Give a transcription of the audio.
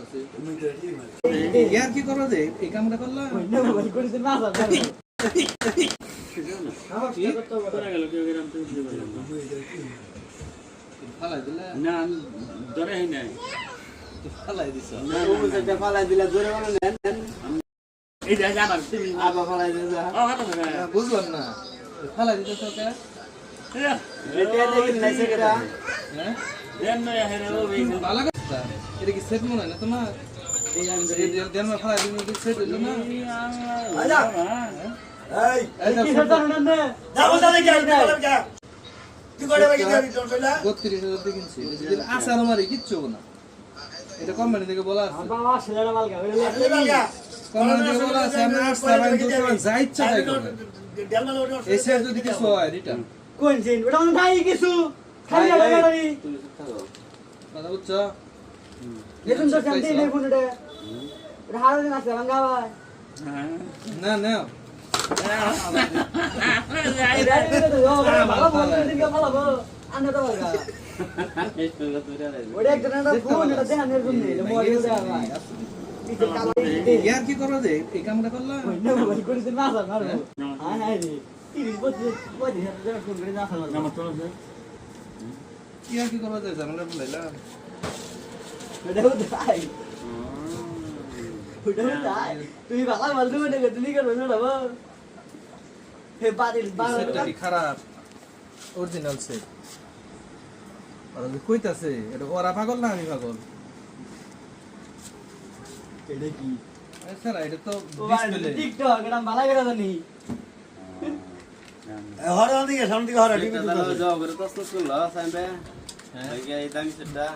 আছে ইয়ার কি করো যে এই কামটা করলা না মোবাইল করেছে না ফালাই দিলা না ধরে নাই ফালাই দিছ না ও যেটা ফালাই দিলা জোরে বলে নেন এই যে আমার তুমি আবার ফালাই দিলা বুঝলাম না ফালাই দিছ তো কে এটা দেখি নাইছে কেডা হ্যাঁ দেন না হেরে ও ভালো কথা এটা কি সেট মনে না তোমার এই আমি দেন না ফালাই দিন কি সেট হলো না আজা এই কি সেট না না যাও দাদা কি বলেন কে কি করে বাকি দিই চলছলা 32000 দিয়ে কিনছি যদি আসার মারি কিচ্ছু না এটা কোম্পানি থেকে বলা আছে বাবা ছেলেরা মালকা কোম্পানি থেকে বলা আছে আমরা আসতে পারি তো যাই ইচ্ছা তাই করবেন এই সেট যদি কিছু হয় রিটার্ন কোন জিন ওটা মানে নাই কিছু খালি লাগাড়ি কথা বুঝছো দেখুন তো শান্তি নেই ফোনটা এটা হারো দিন আছে ভাঙা ভাই না না ভালো ফোন দিকে ভালো ভালো আন্না তো ভালো ওটা একটা না ফোন এটা দেখানোর জন্য মোবাইল দেয়া ভাই ইয়ার কি করো যে এই কামটা করলা না মোবাইল করেছে না স্যার মারো হ্যাঁ হ্যাঁ রে 30 বছর ফোন করে না স্যার নাম তো ইয়ার কি করো যে জানলা বলাইলা ওটাও তাই ওটাও তাই তুই ভালো বলতে মানে তুমি করবে না বাবা হে বাড়ির বাড়িটা খারাপ অরিজিনাল সেট আর কইতাছে এটা ওরা পাগল না আমি পাগল এটা কি স্যার এটা তো ডিসপ্লে টিকটক এটা ভালো করে জানি হরাল দিকে সামনে দিকে হরা ঠিক আছে যাও করে প্রশ্ন করলো সাইমবে হ্যাঁ এই দামি সেটটা